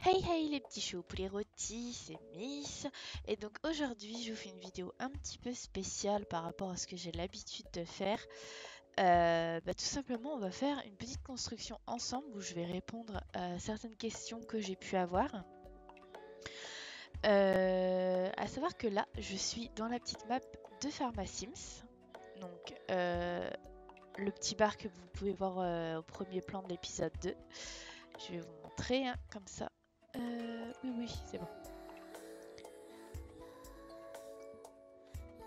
Hey hey les petits choux poulets rôtis, c'est Miss. Et donc aujourd'hui je vous fais une vidéo un petit peu spéciale par rapport à ce que j'ai l'habitude de faire. Tout simplement on va faire une petite construction ensemble où je vais répondre à certaines questions que j'ai pu avoir. À savoir que là je suis dans la petite map de Pharmasims. Donc le petit bar que vous pouvez voir au premier plan de l'épisode 2. Je vais vous montrer comme ça. Oui, c'est bon.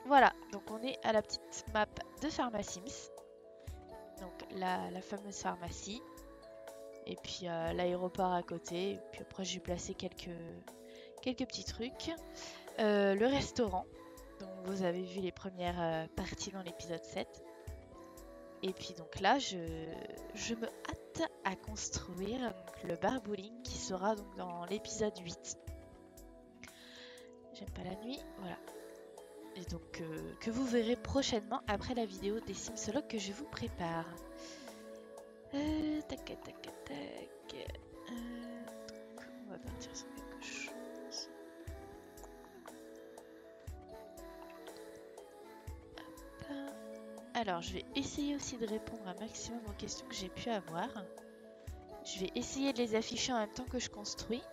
Voilà, donc on est à la petite map de Pharmasims. Donc la fameuse pharmacie. Et puis l'aéroport à côté. Et puis après j'ai placé quelques petits trucs. Le restaurant. Donc vous avez vu les premières parties dans l'épisode 7. Et puis donc là je me hâte à construire donc, le bar bowling qui sera donc dans l'épisode 8. J'aime pas la nuit, voilà. Et donc que vous verrez prochainement après la vidéo des Simsologues que je vous prépare. Tac. On va partir sur quelque chose. Hop. Alors je vais essayer aussi de répondre un maximum aux questions que j'ai pu avoir. Je vais essayer de les afficher en même temps que je construis.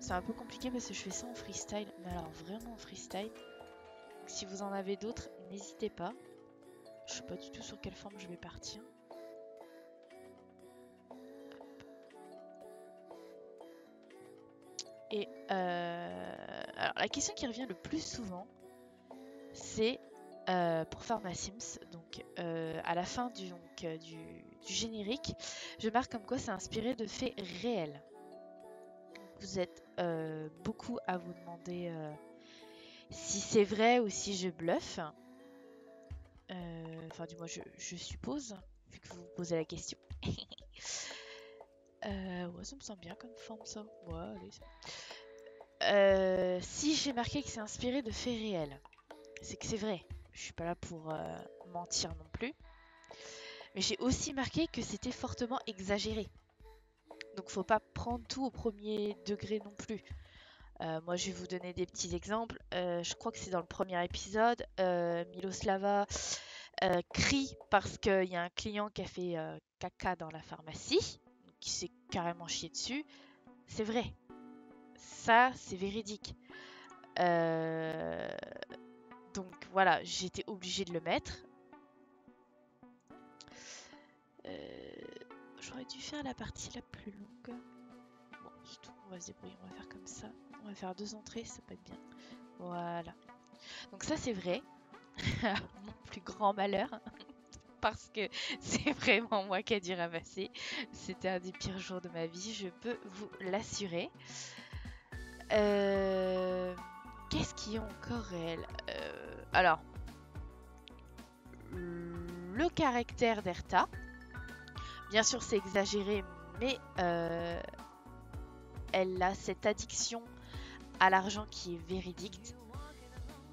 C'est un peu compliqué parce que je fais ça en freestyle, mais alors vraiment en freestyle. Si vous en avez d'autres, n'hésitez pas. Je sais pas du tout sur quelle forme je vais partir. Et alors la question qui revient le plus souvent, c'est pour Pharmasims, donc à la fin du générique, je marque comme quoi c'est inspiré de faits réels. Vous êtes beaucoup à vous demander si c'est vrai ou si je bluffe. Enfin, du moins, je suppose, vu que vous me posez la question. Ouais, ça me semble bien comme forme, ça. Ouais, allez. Si j'ai marqué que c'est inspiré de faits réels, c'est que c'est vrai. Je suis pas là pour mentir non plus. Mais j'ai aussi marqué que c'était fortement exagéré. Donc faut pas prendre tout au premier degré non plus. Moi je vais vous donner des petits exemples. Je crois que c'est dans le premier épisode. Miloslava crie parce qu'il y a un client qui a fait caca dans la pharmacie, qui s'est carrément chié dessus. C'est vrai. Ça, c'est véridique. Donc voilà, j'étais obligée de le mettre. J'aurais dû faire la partie la plus longue. Bon, c'est tout, on va se débrouiller, on va faire comme ça. On va faire 2 entrées, ça peut être bien. Voilà. Donc ça, c'est vrai. Mon plus grand malheur. Parce que c'est vraiment moi qui ai dû ramasser. C'était un des pires jours de ma vie, je peux vous l'assurer. Qu'est-ce qui est encore réel? Alors, le caractère d'Erta. Bien sûr, c'est exagéré, mais elle a cette addiction à l'argent qui est véridique.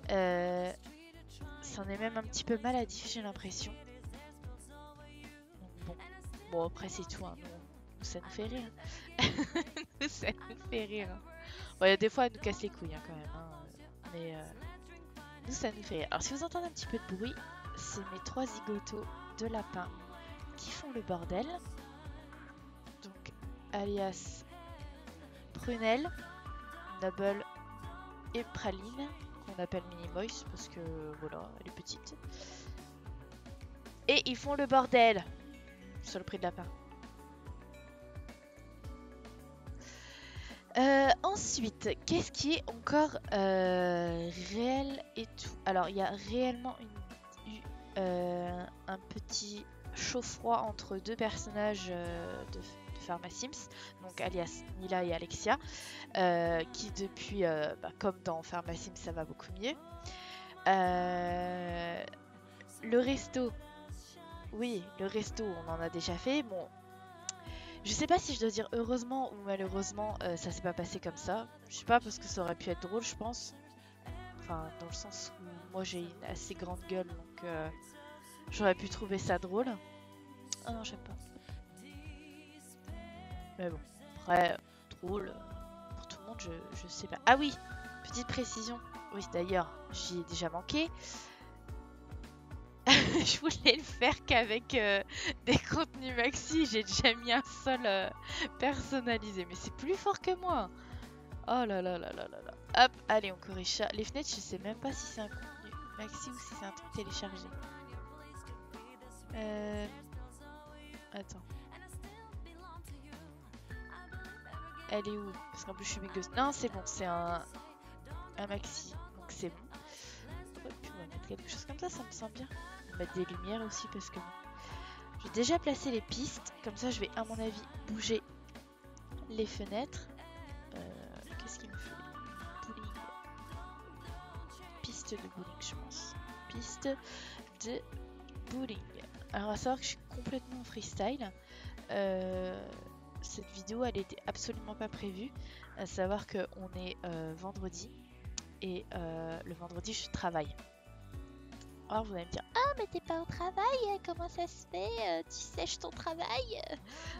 C'en est même un petit peu maladif, j'ai l'impression. Bon, après c'est tout, hein. Nous, ça nous fait rire. Nous, ça nous fait rire. Bon, il y a des fois, elle nous casse les couilles quand même. Mais nous, ça nous fait rire. Alors, si vous entendez un petit peu de bruit, c'est mes 3 zigotos de lapin qui font le bordel. Donc, alias Prunelle, Noble et Praline, qu'on appelle Mini Moise parce que voilà, elle est petite. Et ils font le bordel sur le prix de lapin. Ensuite, qu'est-ce qui est encore réel et tout? Alors, il y a réellement eu un petit chaud-froid entre 2 personnages de Pharmasims, donc alias Nila et Alexia, qui depuis, comme dans Pharmasims, ça va beaucoup mieux. Le resto, oui, le resto, on en a déjà fait. Bon, je sais pas si je dois dire heureusement ou malheureusement, ça s'est pas passé comme ça. Je sais pas, parce que ça aurait pu être drôle, je pense. Enfin, dans le sens où moi j'ai une assez grande gueule, donc j'aurais pu trouver ça drôle. Ah non, j'aime pas. Mais bon, après, drôle. Pour tout le monde, je sais pas. Ah oui, petite précision. Oui, d'ailleurs, j'y ai déjà manqué. Je voulais le faire qu'avec des contenus maxi. J'ai déjà mis un seul personnalisé. Mais c'est plus fort que moi. Oh là là là là là là. Hop, allez, on corrige ça. Les fenêtres, je sais même pas si c'est un contenu maxi ou si c'est un truc téléchargé. Attends. Elle est où? Parce qu'en plus, je suis bigos. Non, c'est bon, c'est un maxi. Donc c'est bon. Puis on va mettre quelque chose comme ça me semble bien. On va mettre des lumières aussi parce que j'ai déjà placé les pistes. Comme ça, je vais, à mon avis, bouger les fenêtres. Qu'est-ce qu'il me faut? Bowling. Piste de bowling, je pense. Piste de bowling. Alors, à savoir que je suis complètement en freestyle. Cette vidéo, elle était absolument pas prévue. À savoir qu'on est vendredi. Et le vendredi, je travaille. Alors, vous allez me dire, ah, mais t'es pas au travail, comment ça se fait? Tu sèches ton travail?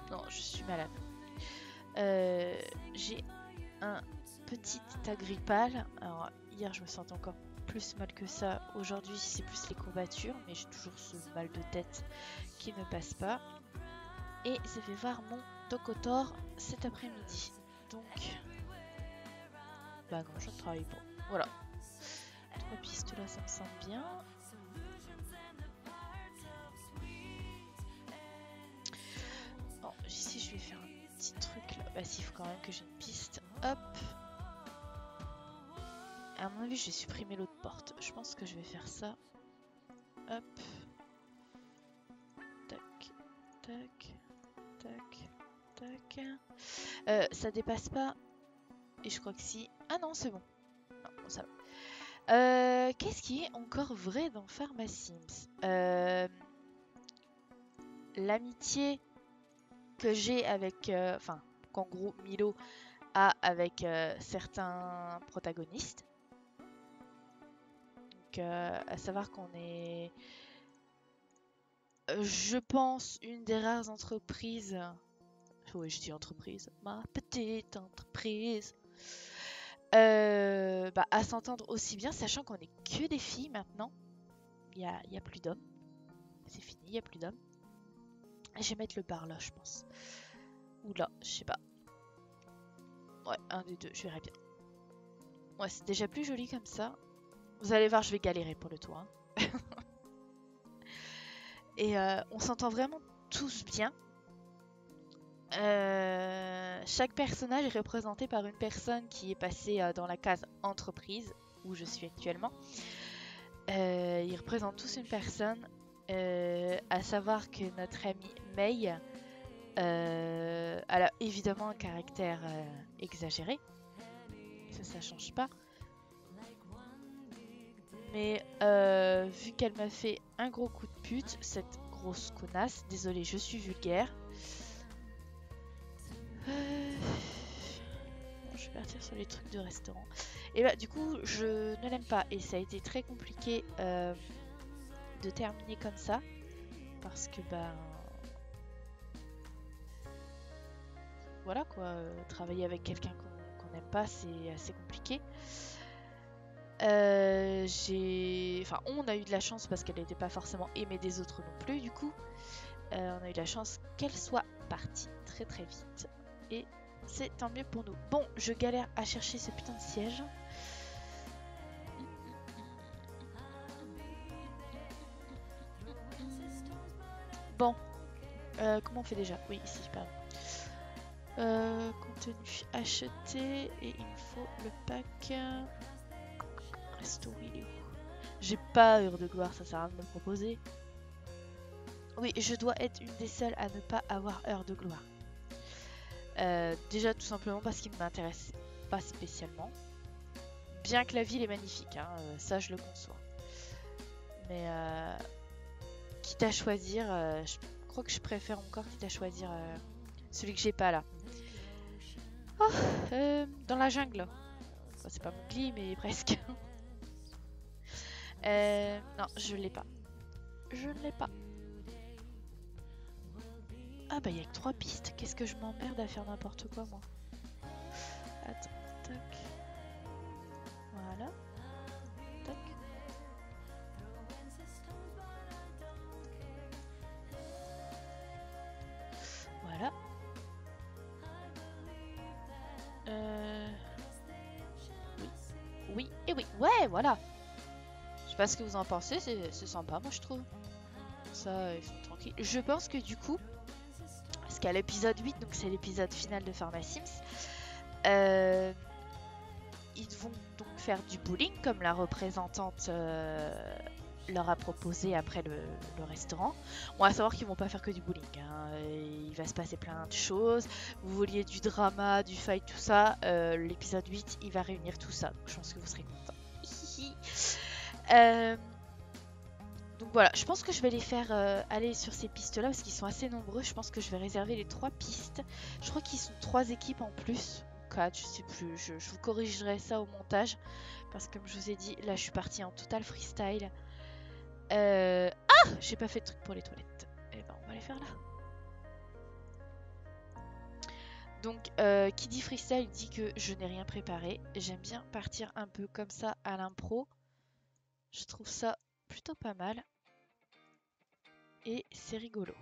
Non, je suis malade. J'ai un petit état grippal. Alors, hier, je me sentais encore plus mal que ça. Aujourd'hui, c'est plus les courbatures, mais j'ai toujours ce mal de tête qui ne passe pas. Et je vais voir mon Docotor cet après-midi. Donc, bah non, je ne travaille pas. Voilà. 3 pistes là, ça me semble bien. Bon, ici, je vais faire un petit truc là. Bah, s'il faut quand même que j'ai une piste. Hop. À mon avis, je vais supprimer l'autre porte. Je pense que je vais faire ça. Hop. Tac. Tac. Tac. Tac. Ça dépasse pas. Et je crois que si. Ah non, c'est bon. Non, bon, ça va. Qu'est-ce qui est encore vrai dans Pharmacims? L'amitié que j'ai avec... Enfin, qu'en gros Milo a avec certains protagonistes. Donc, à savoir qu'on est... je pense une des rares entreprises... Oui, je dis entreprise. Ma petite entreprise. À s'entendre aussi bien, sachant qu'on est que des filles maintenant. Il y a plus d'hommes. C'est fini, il n'y a plus d'hommes. Je vais mettre le bar là, je pense. Ou là, je sais pas. Ouais, un des deux, je verrai bien. Ouais, c'est déjà plus joli comme ça. Vous allez voir, je vais galérer pour le toit. Hein. Et on s'entend vraiment tous bien. Chaque personnage est représenté par une personne qui est passée dans la case entreprise, où je suis actuellement. Ils représentent tous une personne, à savoir que notre amie May, elle a évidemment un caractère exagéré, ça change pas. Mais vu qu'elle m'a fait un gros coup de pute, cette grosse connasse, désolée, je suis vulgaire. Je vais partir sur les trucs de restaurant. Et bah du coup je ne l'aime pas et ça a été très compliqué de terminer comme ça parce que voilà quoi, travailler avec quelqu'un qu'on n'aime pas c'est assez compliqué. Enfin on a eu de la chance parce qu'elle n'était pas forcément aimée des autres non plus du coup. On a eu de la chance qu'elle soit partie très très vite et c'est tant mieux pour nous. Bon, je galère à chercher ce putain de siège. Bon, comment on fait déjà? Oui, ici, pardon. Contenu acheté et il me faut le pack. Resto, il est où? J'ai pas heure de gloire, ça sert à rien de me le proposer. Oui, je dois être une des seules à ne pas avoir heure de gloire. Déjà tout simplement parce qu'il ne m'intéresse pas spécialement. Bien que la ville est magnifique, hein, ça je le conçois. Mais quitte à choisir, je crois que je préfère encore quitte à choisir celui que j'ai pas là. Oh, dans la jungle. Enfin, c'est pas mon glis mais presque. Non, je l'ai pas. Je ne l'ai pas. Ah bah il y a que 3 pistes. Qu'est-ce que je m'emmerde à faire n'importe quoi moi. attends, tac. Voilà. Tac. Voilà. Oui. Oui et oui. Ouais, voilà. Je sais pas ce que vous en pensez, c'est sympa, moi je trouve. Ça, ils sont tranquilles. Je pense que du coup, parce qu'à l'épisode 8, donc c'est l'épisode final de PharmaSims, ils vont donc faire du bowling, comme la représentante leur a proposé après le restaurant. On va savoir qu'ils vont pas faire que du bowling. Hein. Il va se passer plein de choses. Vous vouliez du drama, du fight, tout ça. L'épisode 8, il va réunir tout ça. Donc, je pense que vous serez contents. Donc voilà, je pense que je vais les faire aller sur ces pistes-là parce qu'ils sont assez nombreux. Je pense que je vais réserver les 3 pistes. Je crois qu'ils sont 3 équipes en plus. 4, je sais plus. Je vous corrigerai ça au montage. Parce que comme je vous ai dit, là je suis partie en total freestyle. Ah, j'ai pas fait de truc pour les toilettes. Eh ben on va les faire là. Donc qui dit freestyle dit que je n'ai rien préparé. J'aime bien partir un peu comme ça à l'impro. Je trouve ça plutôt pas mal. Et c'est rigolo.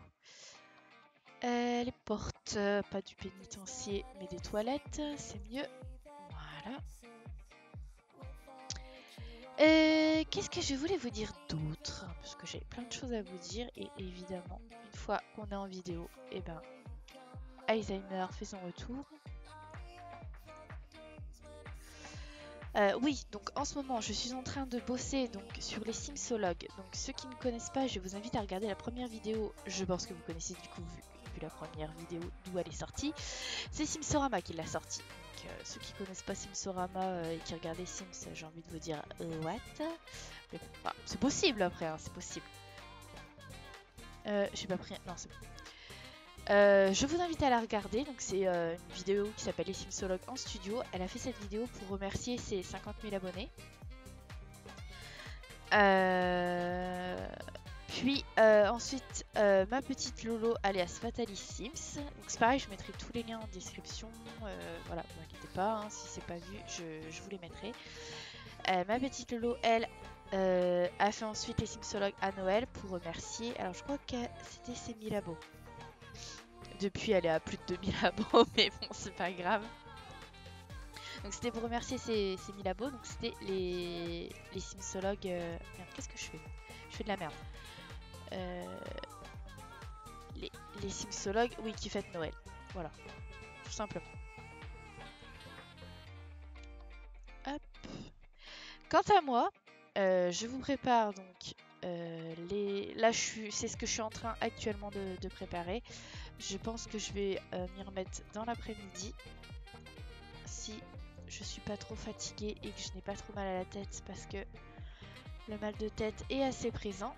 Les portes, pas du pénitencier mais des toilettes, c'est mieux. Voilà. Qu'est-ce que je voulais vous dire d'autre? Parce que j'ai plein de choses à vous dire et évidemment, une fois qu'on est en vidéo, et ben, Alzheimer fait son retour. Oui, donc en ce moment, je suis en train de bosser donc sur les Simsologues. Donc ceux qui ne connaissent pas, je vous invite à regarder la première vidéo. Je pense que vous connaissez du coup vu la première vidéo d'où elle est sortie. C'est Simsorama qui l'a sortie. Donc ceux qui connaissent pas Simsorama et qui regardent les Sims, j'ai envie de vous dire what? Mais bon, bah, c'est possible après, hein, c'est possible. J'ai pas pris. Non, c'est bon. Je vous invite à la regarder, donc c'est une vidéo qui s'appelle Les Simsologues en studio. Elle a fait cette vidéo pour remercier ses 50 000 abonnés. Puis ensuite, ma petite Lolo alias Fatalis Sims. Donc c'est pareil, je mettrai tous les liens en description. Voilà, ne vous inquiétez pas, hein, si c'est pas vu, je vous les mettrai. Ma petite Lolo, elle, a fait ensuite les Simsologues à Noël pour remercier. Alors je crois que c'était ses 1000 abos. Depuis, elle est à plus de 2000 abos, mais bon, c'est pas grave. Donc c'était pour remercier ses 1000 abos. Donc c'était les Simsologues. Merde, qu'est-ce que je fais? Je fais de la merde. Les Simsologues, oui, qui fêtent Noël. Voilà, tout simplement. Hop. Quant à moi, je vous prépare donc là, c'est ce que je suis en train actuellement de préparer. Je pense que je vais m'y remettre dans l'après-midi. Si je suis pas trop fatiguée et que je n'ai pas trop mal à la tête parce que le mal de tête est assez présent.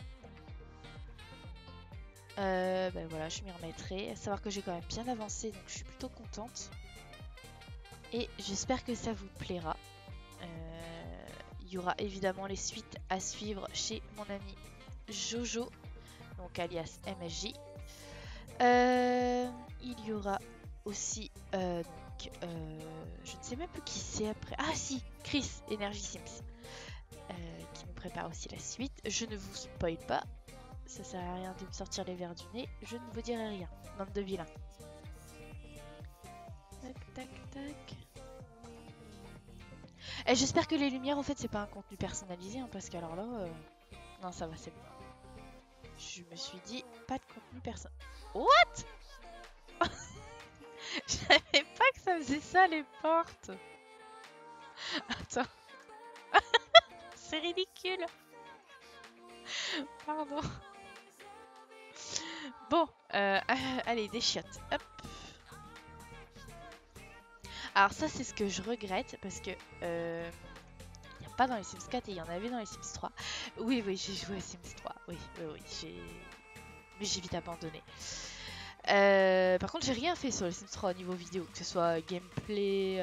Ben voilà, je m'y remettrai. À savoir que j'ai quand même bien avancé, donc je suis plutôt contente. Et j'espère que ça vous plaira. Il y aura évidemment les suites à suivre chez mon ami Jojo, donc alias MSJ. Il y aura aussi donc, je ne sais même plus qui c'est après. Ah si, Chris, Energy Sims, qui me prépare aussi la suite. Je ne vous spoil pas, ça sert à rien de me sortir les verres du nez. Je ne vous dirai rien, bande de vilains. Tac, tac, tac. Et j'espère que les lumières, en fait, c'est pas un contenu personnalisé, hein, parce qu'alors là, non, ça va, c'est bon. Je me suis dit, pas de contenu personnel. What? Je savais pas que ça faisait ça, les portes. Attends. C'est ridicule. Pardon. Bon, allez, des chiottes. Hop. Alors ça, c'est ce que je regrette, parce que... il n'y a pas dans les Sims 4 et il y en avait dans les Sims 3. Oui, oui, j'ai joué à Sims 3. Oui, oui, oui, mais j'ai vite abandonné. Par contre, j'ai rien fait sur les Sims 3 au niveau vidéo, que ce soit gameplay,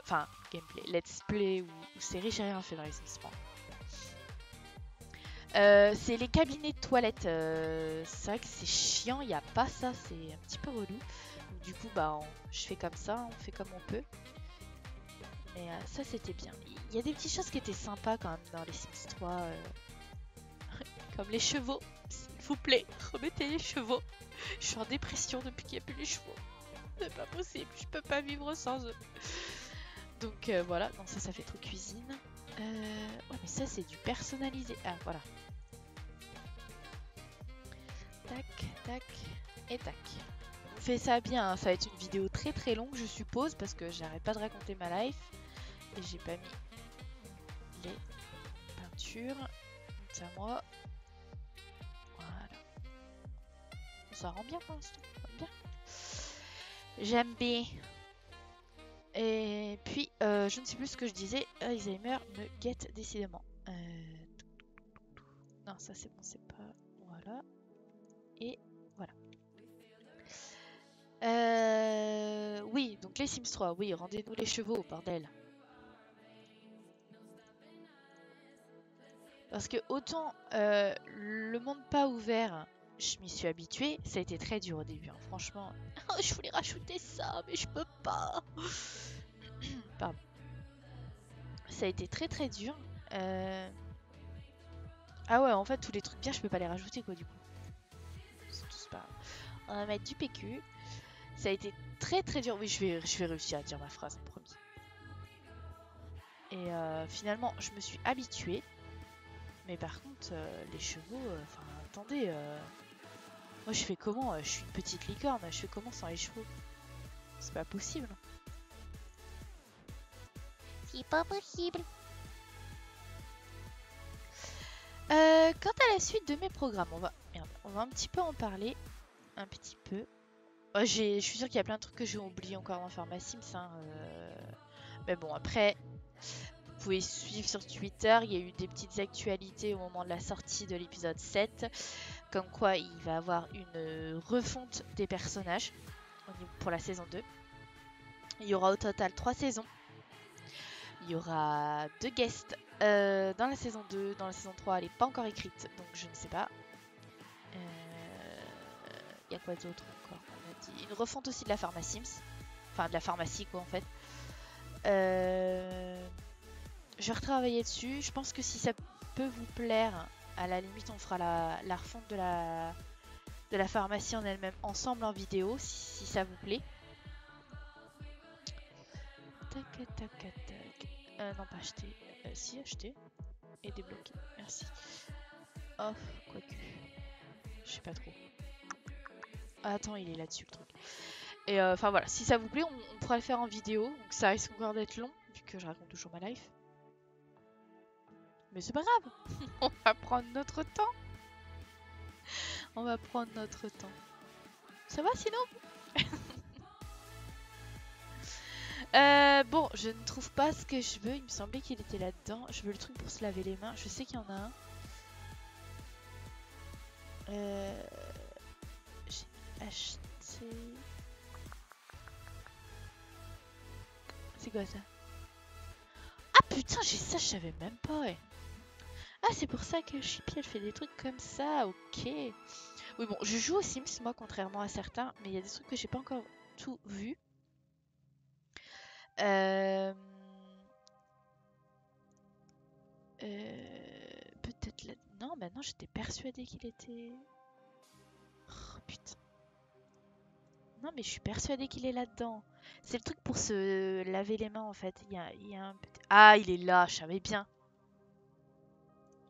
enfin gameplay, let's play ou série, j'ai rien fait dans les Sims 3. C'est les cabinets de toilettes, c'est vrai que c'est chiant, il n'y a pas ça, c'est un petit peu relou. Donc, du coup, bah, je fais comme ça, on fait comme on peut. Mais ça c'était bien. Il y a des petites choses qui étaient sympas quand même dans les Sims 3. Comme les chevaux. S'il vous plaît, remettez les chevaux. Je suis en dépression depuis qu'il n'y a plus les chevaux. C'est pas possible, je peux pas vivre sans eux. Donc voilà, non ça fait trop cuisine. Ouais mais ça c'est du personnalisé. Ah voilà. Tac, tac et tac. On fait ça bien, hein. Ça va être une vidéo très très longue je suppose parce que j'arrête pas de raconter ma life. Et j'ai pas mis les peintures. C'est à moi. Voilà. Ça rend bien pour l'instant. Bien. J'aime bien. Et puis, je ne sais plus ce que je disais. Alzheimer me guette décidément. Non, ça c'est bon, c'est pas. Voilà. Et voilà. Oui, donc les Sims 3. Oui, rendez-nous les chevaux, bordel. Parce que autant le monde pas ouvert, je m'y suis habituée. Ça a été très dur au début, hein, franchement. Je voulais rajouter ça, mais je peux pas. Pardon. Ça a été très très dur. Ah ouais, en fait, tous les trucs bien, je peux pas les rajouter quoi, du coup. C'est tout pas grave. On va mettre du PQ. Ça a été très très dur. Oui, je vais réussir à dire ma phrase, promis. Et finalement, je me suis habituée. Mais par contre, les chevaux, enfin, attendez. Moi, je fais comment? Je suis une petite licorne. Je fais comment sans les chevaux? C'est pas possible. C'est pas possible. Quant à la suite de mes programmes, on va un petit peu en parler. Un petit peu. Je suis sûre qu'il y a plein de trucs que j'ai oublié encore d'en faire ma Sims. Hein, mais bon, après, vous pouvez suivre sur Twitter. Il y a eu des petites actualités au moment de la sortie de l'épisode 7. Comme quoi, il va y avoir une refonte des personnages pour la saison 2. Il y aura au total 3 saisons. Il y aura 2 guests dans la saison 2. Dans la saison 3, elle n'est pas encore écrite, donc je ne sais pas. Il y a quoi d'autre encore? On a dit une refonte aussi de la pharmacie Sims. Enfin, de la pharmacie, quoi, en fait. Je vais retravailler dessus. Je pense que si ça peut vous plaire, à la limite, on fera la refonte de la pharmacie en elle-même ensemble en vidéo, si ça vous plaît. Tac, tac, tac. Non, pas acheter. Si, acheter. Et débloquer. Merci. Oh, quoique. Je sais pas trop. Ah, attends, il est là-dessus le truc. Et enfin voilà, si ça vous plaît, on pourra le faire en vidéo. Donc ça risque encore d'être long, vu que je raconte toujours ma life. Mais c'est pas grave. On va prendre notre temps. On va prendre notre temps. Ça va sinon? Bon, je ne trouve pas ce que je veux. Il me semblait qu'il était là-dedans. Je veux le truc pour se laver les mains. Je sais qu'il y en a un. J'ai acheté... C'est quoi ça? Ah putain, j'ai ça, je savais même pas, ouais. Ah, c'est pour ça que Chippy, elle fait des trucs comme ça, ok. Oui, bon, je joue aux Sims, moi, contrairement à certains, mais il y a des trucs que j'ai pas encore tout vu. Peut-être là... Non, bah non, j'étais persuadée qu'il était... Oh, putain. Non, mais je suis persuadée qu'il est là-dedans. C'est le truc pour se laver les mains, en fait. Il y a un petit... Ah, il est là, je savais bien.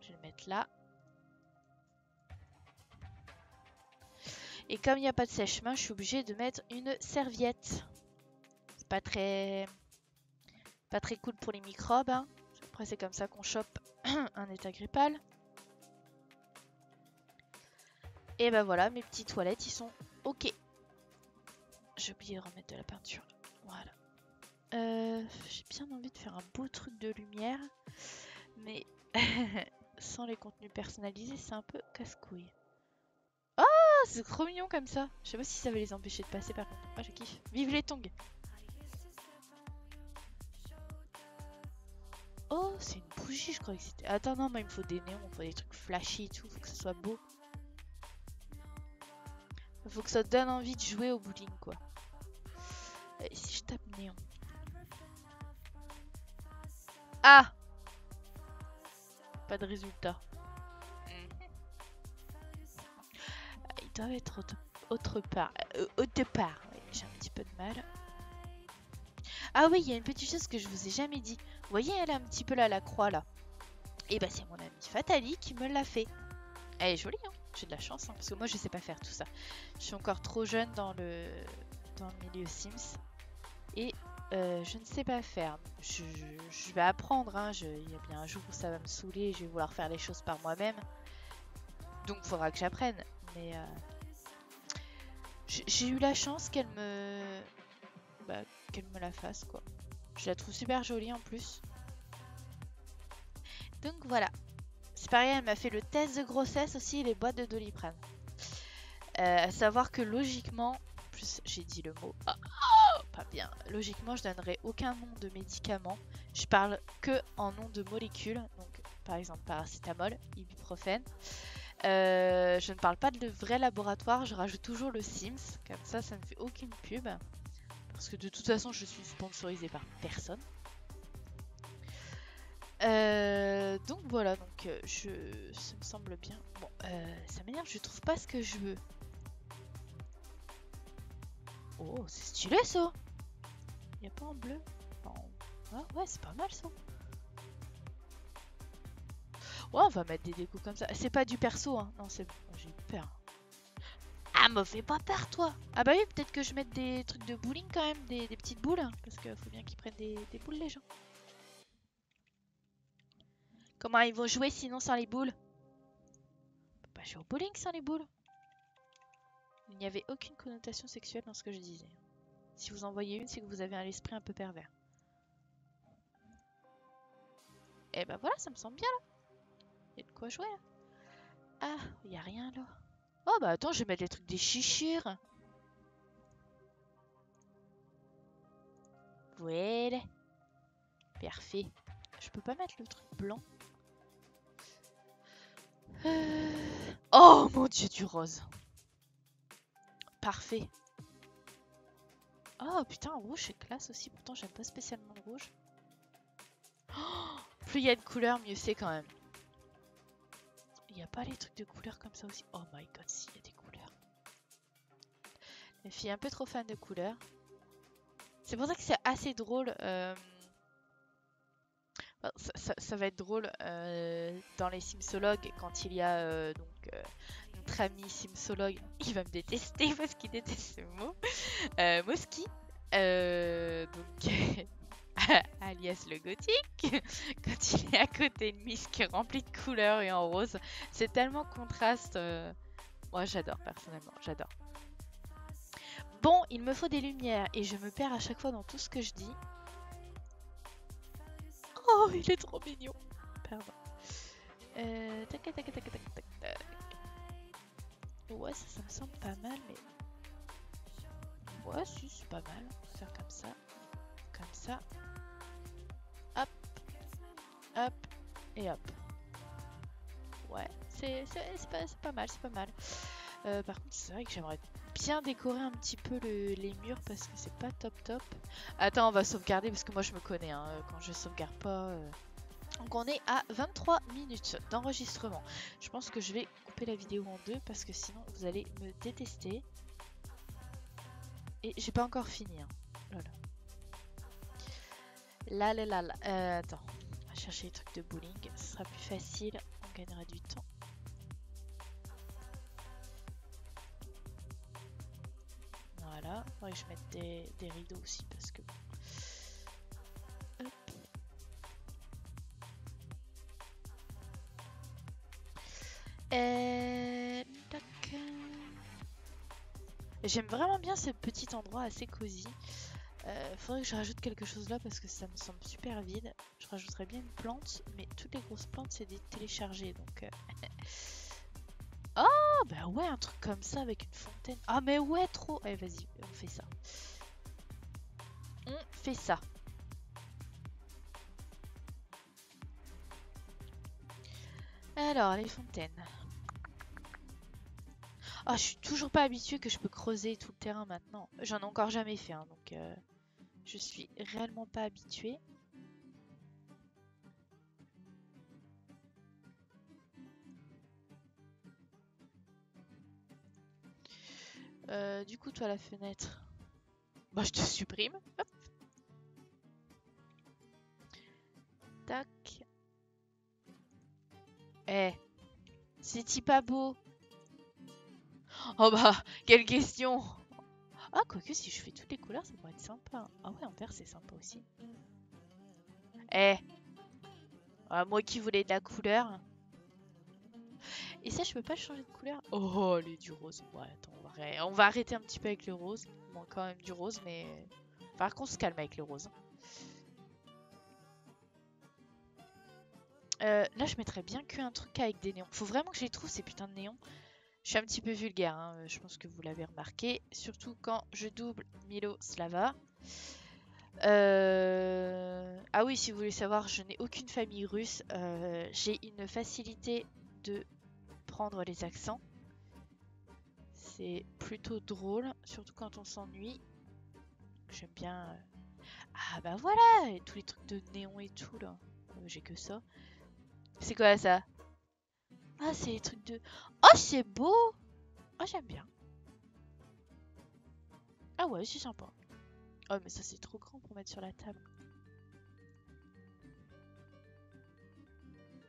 Je vais le mettre là. Et comme il n'y a pas de sèche-main, je suis obligée de mettre une serviette. C'est pas très cool pour les microbes. Hein. Après, c'est comme ça qu'on chope un état grippal. Et ben voilà, mes petites toilettes, ils sont ok. J'ai oublié de remettre de la peinture. Voilà. J'ai bien envie de faire un beau truc de lumière. Mais sans les contenus personnalisés, c'est un peu casse-couille. Oh, c'est trop mignon comme ça. Je sais pas si ça va les empêcher de passer par contre. Ah, je kiffe. Vive les tongs. Oh, c'est une bougie, je crois que c'était... Attends, non, moi il me faut des néons, il me faut des trucs flashy et tout, faut que ce soit beau. Faut que ça donne envie de jouer au bowling, quoi. Et si je tape néon? Ah! Pas de résultat. Ils doivent être autre part. Autre part. Oui, j'ai un petit peu de mal. Ah oui, il y a une petite chose que je vous ai jamais dit. Vous voyez, elle a un petit peu là, la croix là. Et bah c'est mon amie Fatali qui me l'a fait. Elle est jolie, hein. J'ai de la chance, hein, parce que moi je sais pas faire tout ça. Je suis encore trop jeune dans le milieu Sims. Et je ne sais pas faire. Je vais apprendre, hein. Il y a bien un jour où ça va me saouler et je vais vouloir faire les choses par moi-même. Donc il faudra que j'apprenne. Mais j'ai eu la chance qu'elle me... Bah, qu'elle me la fasse, quoi. Je la trouve super jolie en plus. Donc voilà. C'est pareil, elle m'a fait le test de grossesse aussi et les boîtes de Doliprane. À savoir que logiquement, en plus j'ai dit le mot, pas bien. Logiquement, je donnerai aucun nom de médicament. Je parle que en nom de molécules. Donc par exemple paracétamol, ibuprofène. Je ne parle pas de vrai laboratoire, je rajoute toujours le Sims. Comme ça ne fait aucune pub. Parce que de toute façon, je suis sponsorisée par personne. Donc voilà, donc ça me semble bien. Bon, ça m'énerve, je trouve pas ce que je veux. Oh, c'est stylé ça. Y a pas en bleu? Ah ouais, c'est pas mal ça. Ouais, on va mettre des décos comme ça. C'est pas du perso, hein. Non, c'est bon, j'ai peur. Ah, me fais pas peur, toi. Ah bah oui, peut-être que je mette des trucs de bowling quand même, des petites boules. Hein, parce qu'il faut bien qu'ils prennent des boules, les gens. Comment ils vont jouer sinon sans les boules? On peut pas jouer au bowling sans les boules. Il n'y avait aucune connotation sexuelle dans ce que je disais. Si vous en voyez une, c'est que vous avez un esprit un peu pervers. Et bah voilà, ça me semble bien là. Il y a de quoi jouer là. Ah, il n'y a rien là. Oh bah attends, je vais mettre les trucs des chichires. Voilà. Parfait. Je peux pas mettre le truc blanc. Oh mon dieu, du rose. Parfait. Oh putain, rouge c'est classe aussi. Pourtant, j'aime pas spécialement le rouge. Oh, plus il y a de couleurs, mieux c'est quand même. Il n'y a pas les trucs de couleurs comme ça aussi. Oh my god, si, il y a des couleurs. Les filles un peu trop fan de couleurs. C'est pour ça que c'est assez drôle. Ça va être drôle dans les Simsologues quand il y a notre ami Simsologue. Il va me détester parce qu'il déteste ce mot. Moski. Donc alias le gothique. Quand il est à côté de Misk rempli de couleurs et en rose. C'est tellement contraste. Moi j'adore personnellement. J'adore. Bon, il me faut des lumières et je me perds à chaque fois dans tout ce que je dis. Oh, il est trop mignon. Pardon. Tac, tac, tac, tac, tac, tac, tac. Ouais, ça me semble pas mal, mais... Ouais, si, c'est pas mal. On va faire comme ça. Comme ça. Hop. Hop. Et hop. Ouais, c'est pas mal, c'est pas mal. Par contre, c'est vrai que j'aimerais bien décorer un petit peu les murs parce que c'est pas top top. Attends, on va sauvegarder parce que moi je me connais, hein, quand je sauvegarde pas... Donc on est à 23 minutes d'enregistrement. Je pense que je vais couper la vidéo en deux parce que sinon vous allez me détester. Et j'ai pas encore fini. Hein. Attends, on va chercher les trucs de bowling. Ce sera plus facile, on gagnera du temps. Voilà, faudrait que je mette des rideaux aussi parce que... J'aime vraiment bien ce petit endroit assez cosy. Faudrait que je rajoute quelque chose là parce que ça me semble super vide. Je rajouterais bien une plante, mais toutes les grosses plantes c'est des téléchargées donc... Oh bah ouais, un truc comme ça avec une fontaine. Ah mais ouais, trop. Allez vas-y, on fait ça. On fait ça. Alors, les fontaines. Ah, je suis toujours pas habituée que je peux creuser tout le terrain maintenant. J'en ai encore jamais fait, hein, donc je suis réellement pas habituée. Du coup, toi, la fenêtre. Bah, je te supprime. Hop. Tac. Eh, c'est-il pas beau? Oh bah, quelle question! Ah, quoique, si je fais toutes les couleurs, ça pourrait être sympa. Ah ouais, en vert, c'est sympa aussi. Eh, moi qui voulais de la couleur. Et ça, je peux pas changer de couleur? Oh, elle est du rose. Ouais, attends, on va arrêter un petit peu avec le rose. Bon, quand même du rose, mais... Par contre, on se calme avec le rose. Là, je mettrais bien qu'un truc avec des néons. Faut vraiment que je les trouve, ces putains de néons. Je suis un petit peu vulgaire, hein, je pense que vous l'avez remarqué. Surtout quand je double Milo Slava. Ah oui, si vous voulez savoir, je n'ai aucune famille russe. J'ai une facilité de prendre les accents. C'est plutôt drôle, surtout quand on s'ennuie. J'aime bien... Ah bah voilà, et tous les trucs de néon et tout là. J'ai que ça. C'est quoi ça? Ah, c'est les trucs de... Oh, c'est beau! Oh, j'aime bien. Ah ouais, c'est sympa. Oh, mais ça, c'est trop grand pour mettre sur la table.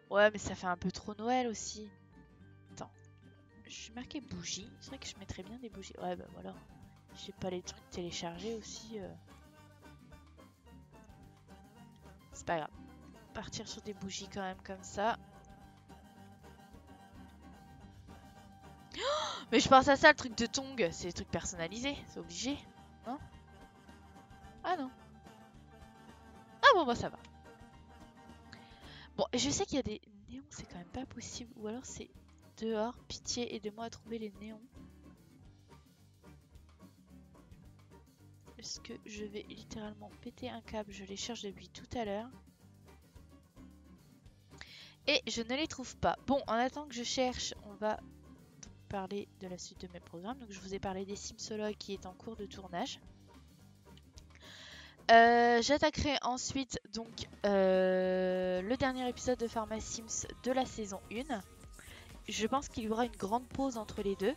Ouais, mais ça fait un peu trop Noël aussi. Attends. Je suis marqué bougie. C'est vrai que je mettrais bien des bougies. Ouais, bah voilà. J'ai pas les trucs téléchargés aussi. C'est pas grave. Partir sur des bougies quand même comme ça. Mais je pense à ça, le truc de Tong. C'est des trucs personnalisés. C'est obligé. Non? Ah non. Ah bon, bah ça va. Bon, je sais qu'il y a des néons, c'est quand même pas possible. Ou alors c'est dehors. Pitié, aidez-moi à trouver les néons. Est-ce que je vais littéralement péter un câble? Je les cherche depuis tout à l'heure. Et je ne les trouve pas. Bon, en attendant que je cherche, on va parler de la suite de mes programmes. Donc je vous ai parlé des Simsologues qui est en cours de tournage. J'attaquerai ensuite donc le dernier épisode de Pharma-Sims de la saison 1. Je pense qu'il y aura une grande pause entre les deux.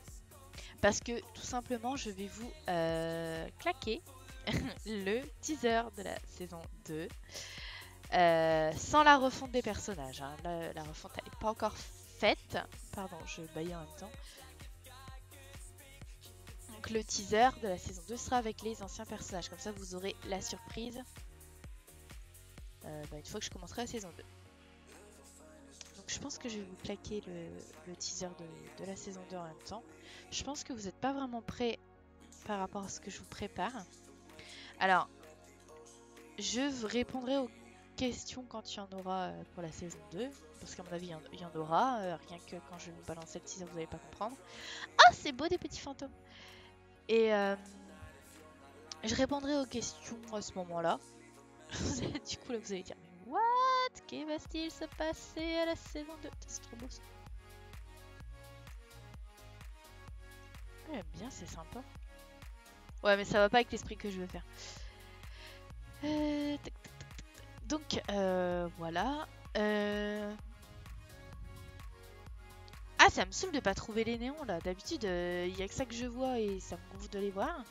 Parce que tout simplement je vais vous claquer le teaser de la saison 2. Sans la refonte des personnages. Hein. La refonte n'est pas encore faite. Pardon, je baillais en même temps. Donc le teaser de la saison 2 sera avec les anciens personnages. Comme ça, vous aurez la surprise une fois que je commencerai la saison 2. Donc je pense que je vais vous claquer le teaser de la saison 2 en même temps. Je pense que vous n'êtes pas vraiment prêts par rapport à ce que je vous prépare. Alors, je répondrai aux questions quand il y en aura pour la saison 2. Parce qu'à mon avis, il y en aura. Rien que quand je vais vous balancer le teaser, vous n'allez pas comprendre. Ah, c'est beau des petits fantômes! Et je répondrai aux questions à ce moment-là. Du coup, là, vous allez dire, mais what? Qu'est-ce va-t-il se passer à la saison 2? C'est trop beau ça. J'aime bien, c'est sympa. Ouais, mais ça va pas avec l'esprit que je veux faire. Donc, voilà. Ah, ça me saoule de pas trouver les néons là. D'habitude, il y a que ça que je vois et ça me gonfle de les voir.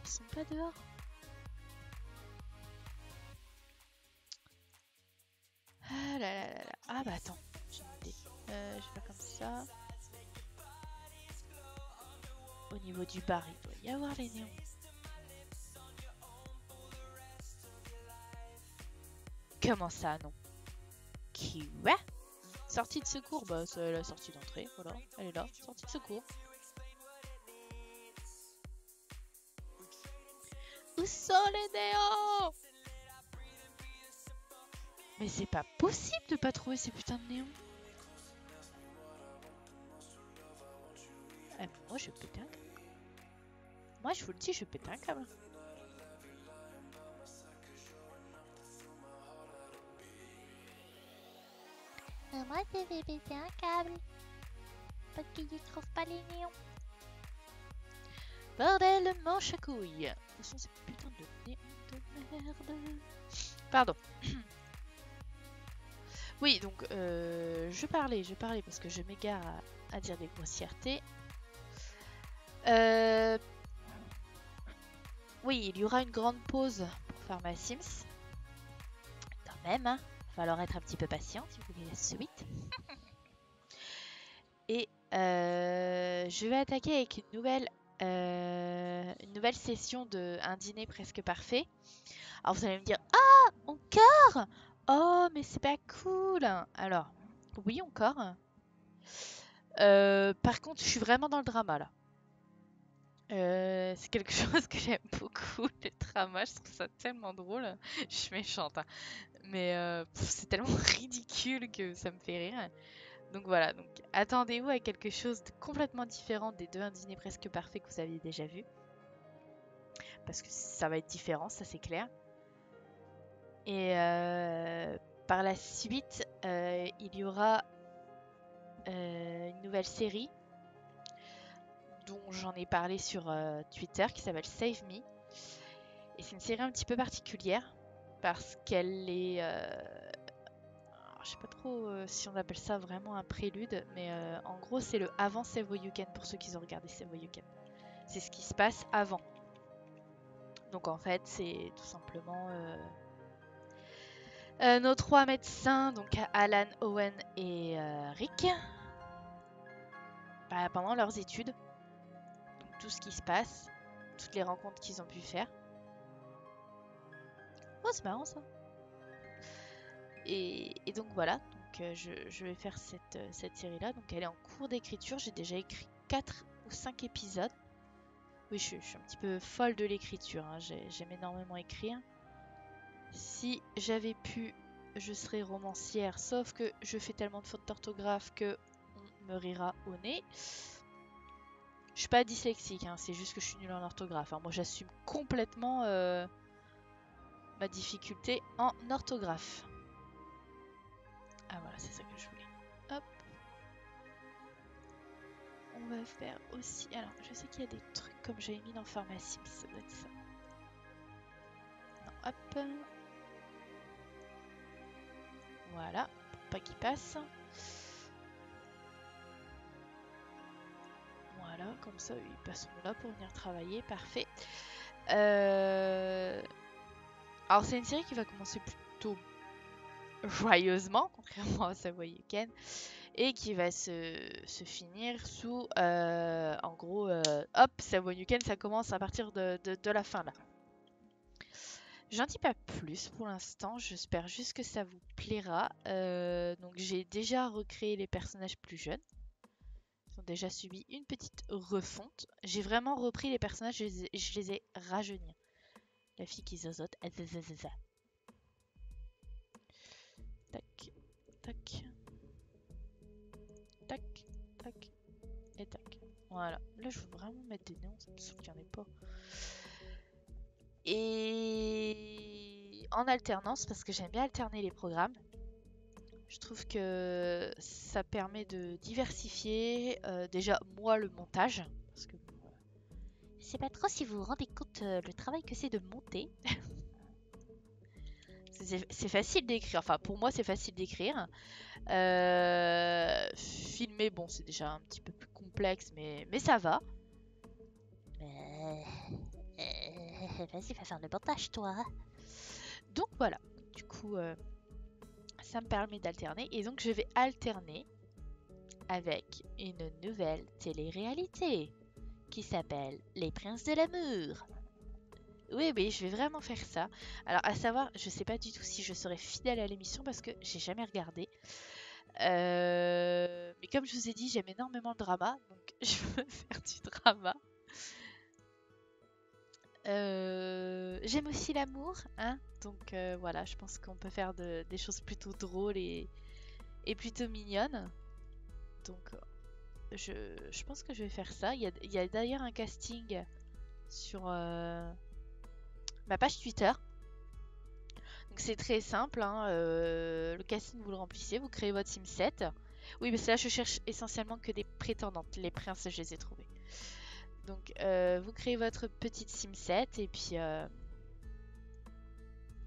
Ils sont pas dehors. Ah là là là là. Ah bah attends, j'ai une idée. Je vais faire comme ça. Au niveau du bar, il doit y avoir les néons. Comment ça, non? Qui ouais? Sortie de secours, bah c'est la sortie d'entrée, voilà, elle est là, sortie de secours. Où sont les néons? Mais c'est pas possible de pas trouver ces putains de néons. Ah, moi je pète un câble. Moi je vous le dis, je pète un câble. Moi je vais péter un câble. Parce qu'ils ne trouvent pas les néons. Bordel de manche à couilles. Où sont ces putains de néons de merde? Pardon. Oui, donc je parlais parce que je m'égare à dire des grossièretés. Oui, il y aura une grande pause pour faire ma Sims. Quand même, hein. Il va falloir être un petit peu patient si vous voulez la suite. Et je vais attaquer avec une nouvelle session de un dîner presque parfait. Alors vous allez me dire, ah, encore? Oh, mais c'est pas cool. Alors, oui, encore. Par contre, je suis vraiment dans le drama là. C'est quelque chose que j'aime beaucoup, le drama. Je trouve ça tellement drôle. Je suis méchante, hein. Mais c'est tellement ridicule que ça me fait rire. Donc voilà, donc attendez-vous à quelque chose de complètement différent des deux Un dîner presque parfait que vous aviez déjà vu. Parce que ça va être différent, ça c'est clair. Et par la suite, il y aura une nouvelle série dont j'en ai parlé sur Twitter qui s'appelle Save Me. Et c'est une série un petit peu particulière parce qu'elle est... je sais pas trop si on appelle ça vraiment un prélude, mais en gros c'est le avant Save What You Can pour ceux qui ont regardé Save What You Can. C'est ce qui se passe avant. Donc en fait c'est tout simplement nos trois médecins, donc Alan, Owen et Rick, pendant leurs études. Donc tout ce qui se passe, toutes les rencontres qu'ils ont pu faire. Oh c'est marrant ça. Et donc voilà, donc, je vais faire cette série-là. Donc elle est en cours d'écriture. J'ai déjà écrit 4 ou 5 épisodes. Oui, je suis un petit peu folle de l'écriture. Hein. J'aime énormément écrire. Si j'avais pu, je serais romancière. Sauf que je fais tellement de fautes d'orthographe que on me rira au nez. Je suis pas dyslexique, hein, c'est juste que je suis nulle en orthographe. Hein. Moi, j'assume complètement ma difficulté en orthographe. Ah voilà, c'est ça que je voulais. Hop. On va faire aussi... Alors, je sais qu'il y a des trucs comme j'avais mis dans Pharmacie, mais ça doit être ça. Non, hop. Voilà, pour pas qu'il passe. Voilà, comme ça, ils passeront là pour venir travailler. Parfait. Alors, c'est une série qui va commencer plutôt joyeusement, contrairement à Savoy Weekend, et qui va se finir sous, en gros, hop, Savoy Weekend, ça commence à partir de la fin, là. J'en dis pas plus pour l'instant, j'espère juste que ça vous plaira. Donc j'ai déjà recréé les personnages plus jeunes. Ils ont déjà subi une petite refonte. J'ai vraiment repris les personnages, je les ai rajeunis. La fille qui zozote. Tac, tac. Tac, tac et tac. Voilà. Là je veux vraiment mettre des noms, ça me saoule qu'il n'y en ait pas. Et en alternance, parce que j'aime bien alterner les programmes. Je trouve que ça permet de diversifier déjà moi le montage. Parce que je sais pas trop si vous vous rendez compte le travail que c'est de monter. C'est facile d'écrire, enfin pour moi c'est facile d'écrire. Filmer, bon c'est déjà un petit peu plus complexe mais ça va. Vas-y, va faire le montage toi. Donc voilà, du coup ça me permet d'alterner et donc je vais alterner avec une nouvelle télé-réalité qui s'appelle Les Princes de l'amour. Oui, je vais vraiment faire ça. Alors, à savoir, je sais pas du tout si je serai fidèle à l'émission parce que j'ai jamais regardé. Mais comme je vous ai dit, j'aime énormément le drama, donc je veux faire du drama. J'aime aussi l'amour, hein. Donc voilà, je pense qu'on peut faire des choses plutôt drôles et plutôt mignonnes. Donc je pense que je vais faire ça. Il y a d'ailleurs un casting sur ma page Twitter. Donc c'est très simple, hein, le casting vous le remplissez, vous créez votre Sim7. Oui, mais là je cherche essentiellement que des prétendantes, les princes je les ai trouvés. Donc vous créez votre petite Sim7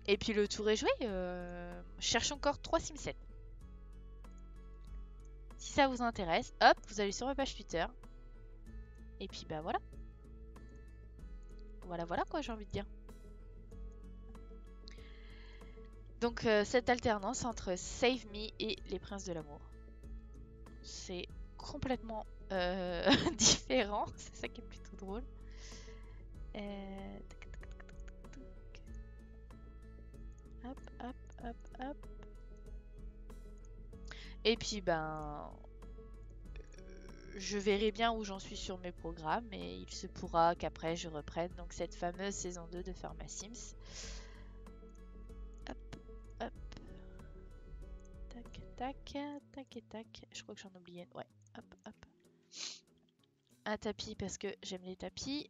et puis le tour est joué. Je cherche encore 3 Sim7. Si ça vous intéresse, hop, vous allez sur ma page Twitter. Et puis bah voilà. Voilà quoi, j'ai envie de dire. Donc cette alternance entre Save Me et Les Princes de l'amour. C'est complètement différent. C'est ça qui est plutôt drôle. Hop, hop, hop, hop. Et puis ben... je verrai bien où j'en suis sur mes programmes et il se pourra qu'après je reprenne donc cette fameuse saison 2 de Pharma Sims. Hop, hop. Tac, tac, tac et tac. Je crois que j'en oubliais. Ouais, hop, hop. Un tapis parce que j'aime les tapis.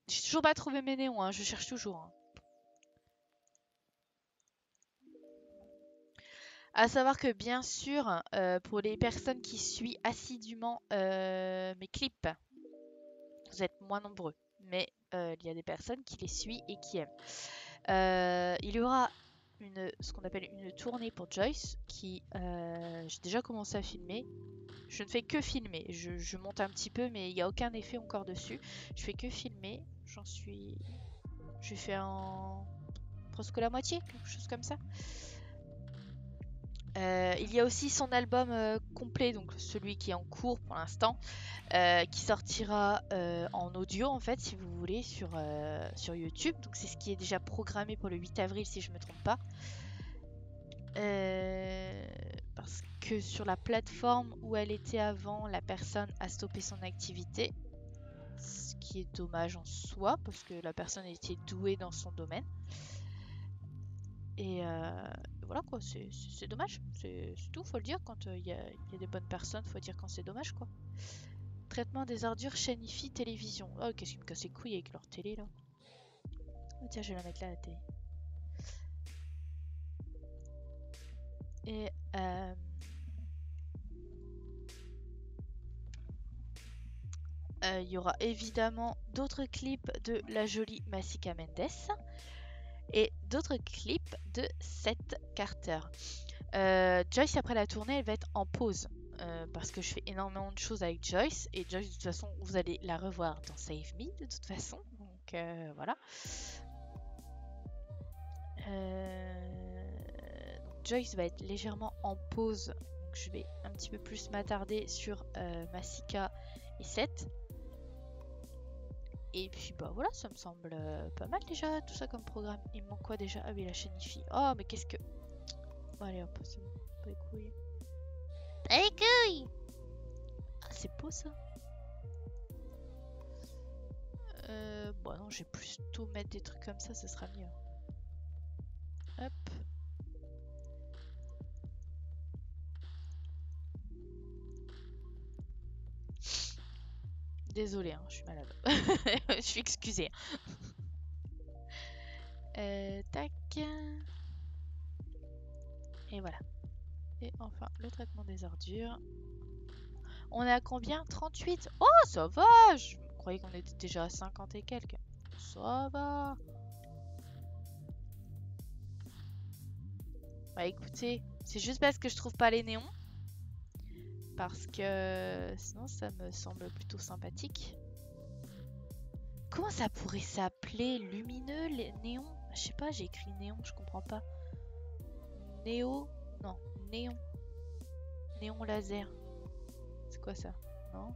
J'ai toujours pas trouvé mes néons, hein. Je cherche toujours. Hein. À savoir que bien sûr, pour les personnes qui suivent assidûment mes clips, vous êtes moins nombreux, mais il y a des personnes qui les suivent et qui aiment. Il y aura ce qu'on appelle une tournée pour Joyce, qui j'ai déjà commencé à filmer. Je ne fais que filmer, je monte un petit peu, mais il n'y a aucun effet encore dessus. Je fais que filmer, j'ai fait presque la moitié, quelque chose comme ça. Il y a aussi son album complet, donc celui qui est en cours pour l'instant, qui sortira en audio en fait si vous voulez sur YouTube. Donc c'est ce qui est déjà programmé pour le 8 avril si je me trompe pas. Parce que sur la plateforme où elle était avant, la personne a stoppé son activité. Ce qui est dommage en soi parce que la personne était douée dans son domaine. Et voilà quoi, c'est dommage, c'est tout, faut le dire. Quand il y a des bonnes personnes, faut dire quand c'est dommage quoi. Traitement des ordures, chaîne IFI, télévision. Oh, qu'est-ce qui me casse les couilles avec leur télé là. Oh, tiens, je vais la mettre là la télé. Et il y aura évidemment d'autres clips de la jolie Masika Mendes et d'autres clips de Seth Carter. Joyce, après la tournée, elle va être en pause parce que je fais énormément de choses avec Joyce. Et Joyce, de toute façon, vous allez la revoir dans Save Me, de toute façon. Donc voilà. Donc Joyce va être légèrement en pause. Donc je vais un petit peu plus m'attarder sur Masika et Seth. Et puis bah voilà, ça me semble pas mal déjà, tout ça comme programme. Il me manque quoi déjà? Ah oui, la chaîne IFI. Oh, mais qu'est-ce que... Bon, allez hop, c'est bon. Pas les couilles. Pas les couilles! Ah, c'est beau ça. Bon non, je vais plutôt mettre des trucs comme ça sera mieux. Hop. Désolée, hein, je suis malade. Je suis excusée. Tac. Et voilà. Et enfin, le traitement des ordures. On est à combien? 38. Oh, ça va! Je croyais qu'on était déjà à 50 et quelques. Ça va. Bah écoutez, c'est juste parce que je trouve pas les néons. Parce que sinon ça me semble plutôt sympathique. Comment ça pourrait s'appeler? Lumineux, les néons? Je sais pas, j'ai écrit néon, je comprends pas. Néo? Non, néon. Néon laser. C'est quoi ça? Non?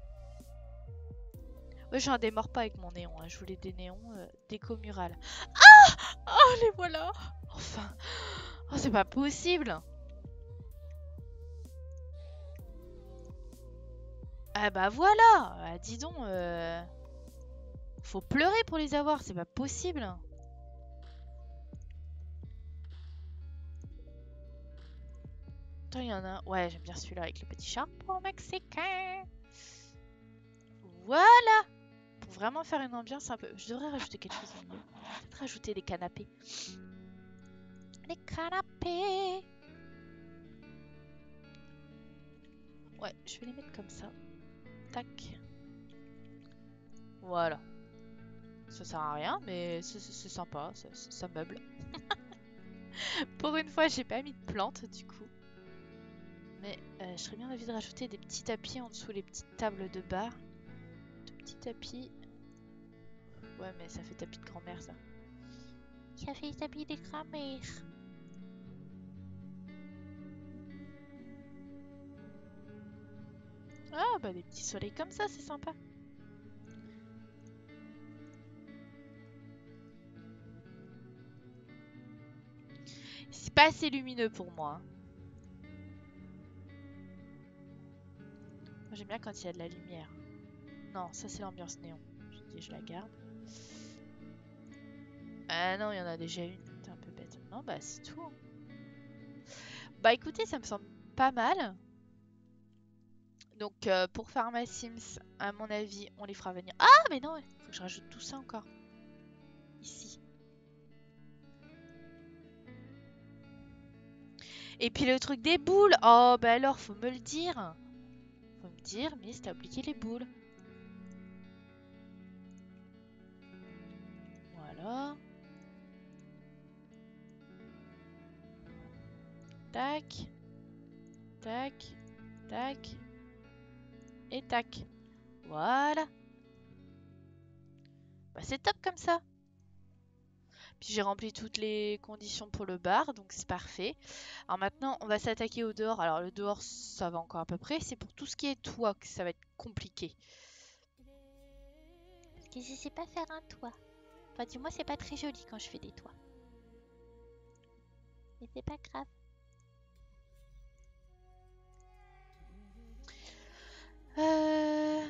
Ouais, j'en démords pas avec mon néon, hein. Je voulais des néons déco murale. Ah! Oh, les voilà! Enfin! Oh, c'est pas possible! Ah bah voilà! Ah, dis donc, faut pleurer pour les avoir, c'est pas possible! Attends, il y en a un. Ouais, j'aime bien celui-là avec le petit chapeau mexicain! Voilà! Pour vraiment faire une ambiance un peu... Je devrais rajouter quelque chose au milieu. Peut-être rajouter des canapés. Les canapés! Ouais, je vais les mettre comme ça. Tac. Voilà. Ça sert à rien, mais c'est sympa, ça meuble. Pour une fois, j'ai pas mis de plantes du coup. Mais je serais bien envie de rajouter des petits tapis en dessous les petites tables de bar. De petits tapis. Ouais, mais ça fait tapis de grand-mère, ça. Ça fait tapis de grand-mère. Ah, bah des petits soleils comme ça, c'est sympa. C'est pas assez lumineux pour moi. Moi, j'aime bien quand il y a de la lumière. Non, ça c'est l'ambiance néon. Je dis, je la garde. Ah non, il y en a déjà une. T'es un peu bête. Non, bah c'est tout. Hein. Bah écoutez, ça me semble pas mal. Donc pour Pharma Sims, à mon avis, on les fera venir. Ah, mais non, il faut que je rajoute tout ça encore. Ici. Et puis le truc des boules. Oh, bah alors, faut me le dire. Faut me dire, mais t'as oublié les boules. Voilà. Tac. Tac. Tac. Et tac. Voilà. Bah c'est top comme ça. Puis j'ai rempli toutes les conditions pour le bar, donc c'est parfait. Alors maintenant, on va s'attaquer au dehors. Alors le dehors, ça va encore à peu près. C'est pour tout ce qui est toit que ça va être compliqué. Parce que je sais pas faire un toit. Enfin, du moins, c'est pas très joli quand je fais des toits. Mais c'est pas grave. On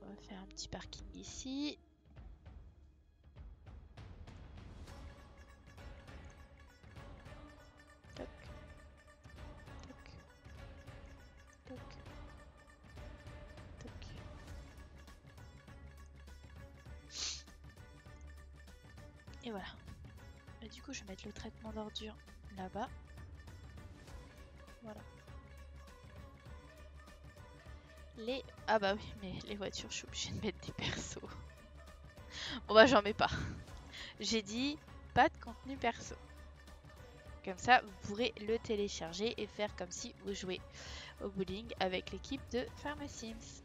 va faire un petit parking ici. Toc. Toc. Toc. Toc. Et voilà. Et du coup, je vais mettre le traitement d'ordures là-bas. Voilà. Ah bah oui, mais les voitures, je suis obligée de mettre des persos. Bon bah j'en mets pas. J'ai dit pas de contenu perso. Comme ça, vous pourrez le télécharger et faire comme si vous jouez au bowling avec l'équipe de PharmaSims.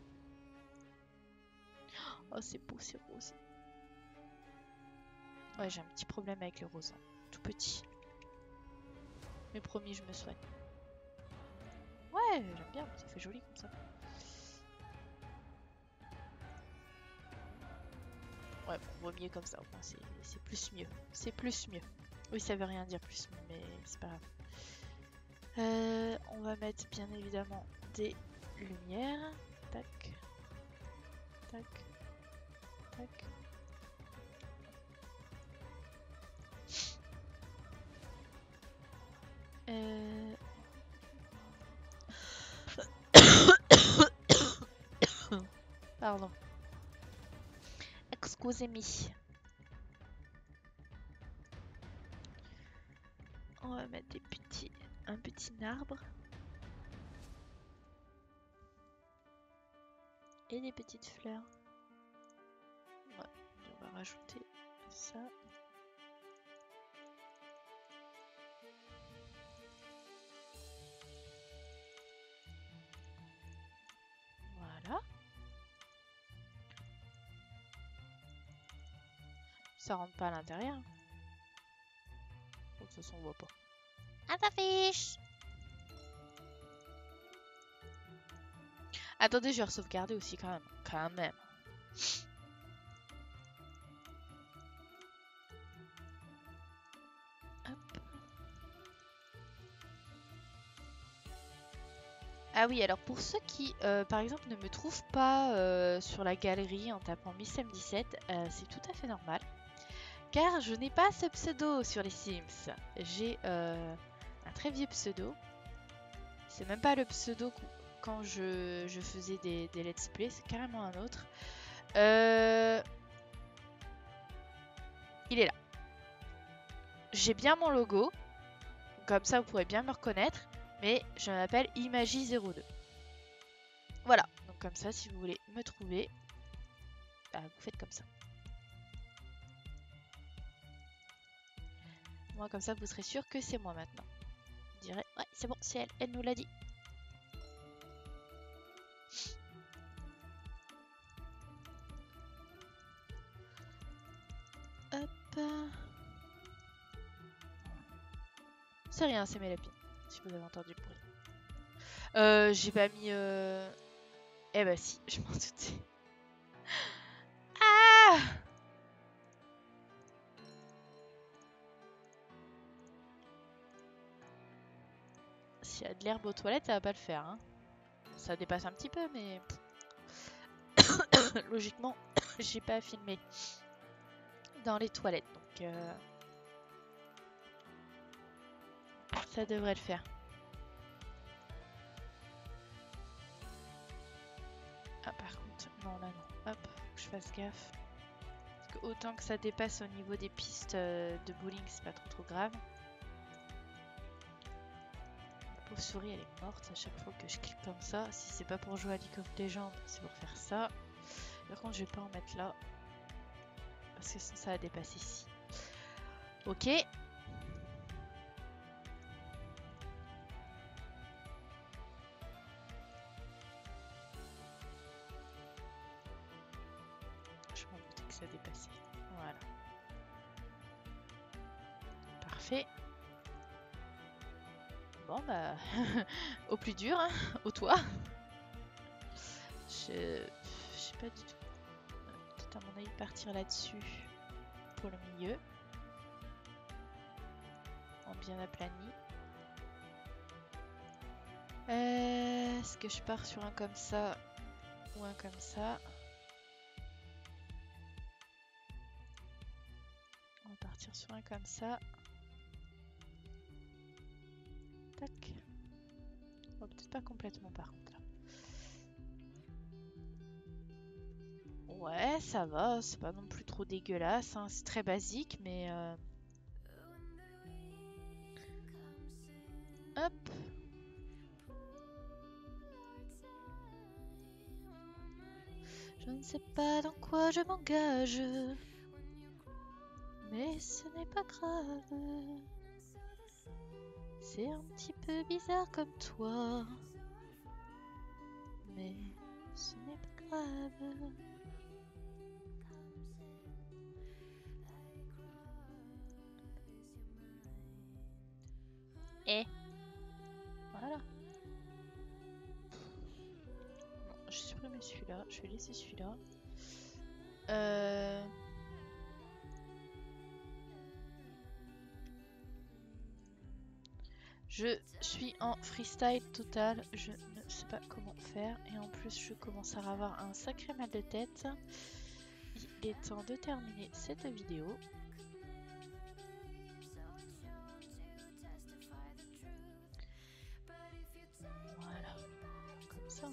Oh, c'est beau, c'est rose. Ouais, j'ai un petit problème avec le rose. Hein. Tout petit. Mais promis, je me soigne. Ouais, j'aime bien, ça fait joli comme ça. Ouais, bon, vaut mieux comme ça, au moins c'est plus mieux. C'est plus mieux. Oui, ça veut rien dire plus mieux, mais c'est pas grave. On va mettre bien évidemment des lumières. Tac. Tac. Tac. Pardon. Excusez-moi. On va mettre un petit arbre. Et des petites fleurs. Ouais, on va rajouter ça. Voilà. Ça rentre pas à l'intérieur. De toute façon, on voit pas. Ah, ça fiche. Attendez, je vais sauvegarder aussi quand même. Quand même. Hop. Ah oui, alors pour ceux qui, par exemple, ne me trouvent pas sur la galerie en tapant Missem17, c'est tout à fait normal. Car je n'ai pas ce pseudo sur les Sims. J'ai un très vieux pseudo. C'est même pas le pseudo quand je faisais des let's play, c'est carrément un autre. Il est là. J'ai bien mon logo, comme ça vous pourrez bien me reconnaître, mais je m'appelle Imagi02. Voilà, donc comme ça si vous voulez me trouver, bah, vous faites comme ça. Moi comme ça vous serez sûr que c'est moi maintenant. Vous direz, ouais c'est bon, c'est elle. Elle nous l'a dit. Hop. C'est rien, c'est mes lapines. Si vous avez entendu le bruit. J'ai pas mis... Eh bah si, je m'en doutais. Ah! S'il y a de l'herbe aux toilettes, ça va pas le faire. Hein. Ça dépasse un petit peu, mais... Logiquement, j'ai pas filmé dans les toilettes. Donc, ça devrait le faire. Ah, par contre, non, là, non. Hop, faut que je fasse gaffe. Parce que autant que ça dépasse au niveau des pistes de bowling, c'est pas trop grave. La pauvre souris, elle est morte à chaque fois que je clique comme ça. Si c'est pas pour jouer à League of Legends, c'est pour faire ça. Par contre, je vais pas en mettre là. Parce que sinon, ça va dépasser ici. Ok. Je m'en doutais que ça dépassait. Voilà. Parfait. Bon bah, au plus dur, hein, au toit. Je sais pas du tout. Peut-être à mon avis partir là-dessus pour le milieu. En bien aplani. Est-ce que je pars sur un comme ça ou un comme ça? On va partir sur un comme ça. Tac. Oh, peut-être pas complètement par contre là. Ouais, ça va, c'est pas non plus trop dégueulasse, hein. C'est très basique, mais hop. Je ne sais pas dans quoi je m'engage, mais ce n'est pas grave. C'est un petit peu bizarre comme toi, mais ce n'est pas grave. Et voilà. Non, j'ai supprimé celui-là. Je vais laisser celui-là. Je suis en freestyle total. Je ne sais pas comment faire. Et en plus, je commence à avoir un sacré mal de tête. Il est temps de terminer cette vidéo. Voilà. Comme ça.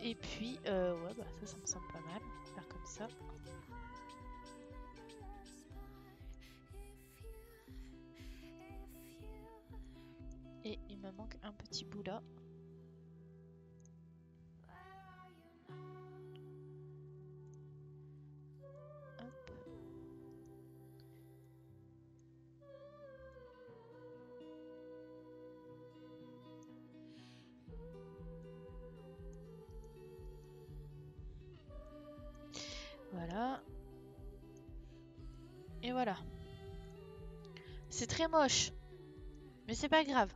Et puis, ouais, bah ça me semble pas mal. On va faire comme ça. Et il me manque un petit bout là. Hop. Voilà. Et voilà. C'est très moche. Mais c'est pas grave.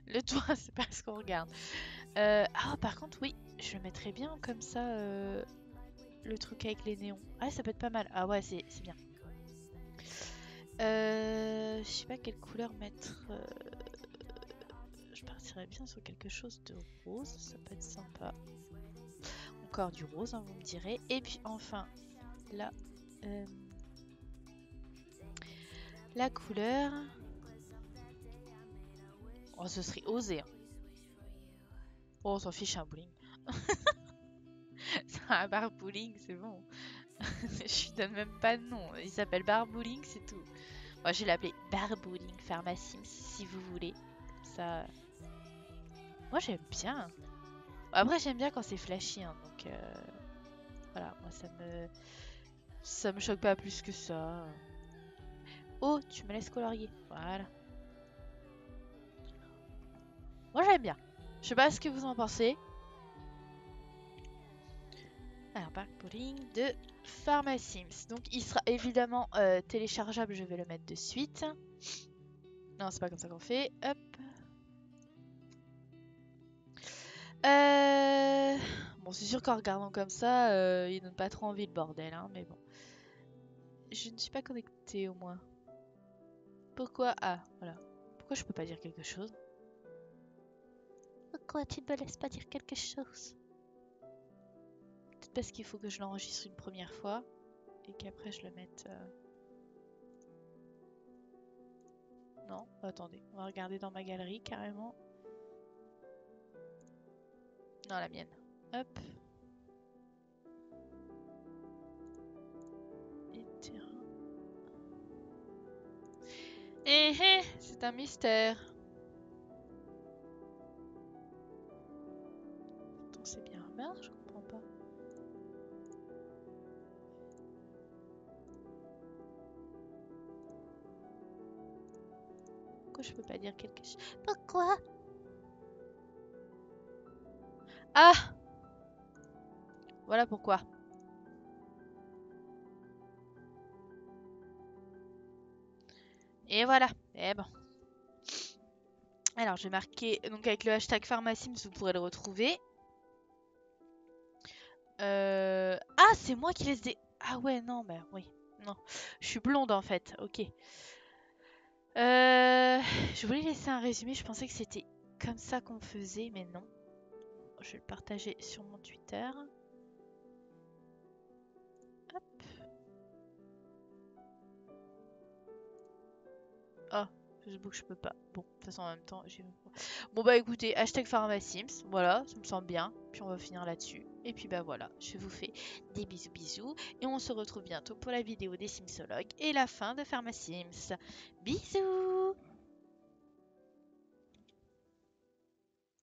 Le toit, c'est pas ce qu'on regarde. Ah, par contre, oui, je le mettrais bien comme ça, le truc avec les néons. Ah, ça peut être pas mal. Ah ouais, c'est bien. Je sais pas quelle couleur mettre. Je partirais bien sur quelque chose de rose, ça peut être sympa. Encore du rose, hein, vous me direz. Et puis enfin, là, la couleur. Oh, ce serait osé. Hein. Oh, on s'en fiche, un bowling. C'est un bar bowling, c'est bon. Je lui donne même pas de nom. Il s'appelle bar bowling, c'est tout. Moi, je vais l'appeler bar bowling pharmacie, si vous voulez. Ça. Moi, j'aime bien. Après, j'aime bien quand c'est flashy, hein, donc voilà, moi Ça me choque pas plus que ça. Oh, tu me laisses colorier. Voilà. Moi j'aime bien. Je sais pas ce que vous en pensez. Alors, parc bowling de Pharmacims. Donc, il sera évidemment téléchargeable. Je vais le mettre de suite. Non, c'est pas comme ça qu'on fait. Hop. Bon, c'est sûr qu'en regardant comme ça, il donne pas trop envie le bordel, hein, mais bon. Je ne suis pas connectée au moins. Pourquoi? Ah, voilà. Pourquoi je peux pas dire quelque chose? Pourquoi tu ne me laisses pas dire quelque chose? Peut-être parce qu'il faut que je l'enregistre une première fois et qu'après je le mette. Non, attendez, on va regarder dans ma galerie carrément. Non, la mienne. Hop. Et terrain. C'est un mystère. Attends, c'est bien un bar, je comprends pas. Pourquoi je peux pas dire quelque chose? Pourquoi? Ah! Voilà pourquoi. Et voilà. Et bon. Alors, je vais marquer. Donc, avec le hashtag Pharmacims, vous pourrez le retrouver. Ah, c'est moi qui laisse des. Ah ouais, non, bah oui. Non. Je suis blonde en fait. Ok. Je voulais laisser un résumé. Je pensais que c'était comme ça qu'on faisait, mais non. Je vais le partager sur mon Twitter. Hop. Oh, Facebook, je peux pas. Bon, de toute façon, en même temps, j'ai. Bon, bah écoutez, hashtag Pharmacims. Voilà, ça me semble bien. Puis on va finir là-dessus. Et puis bah voilà, je vous fais des bisous, bisous. Et on se retrouve bientôt pour la vidéo des Simsologues et la fin de Pharmacims. Bisous!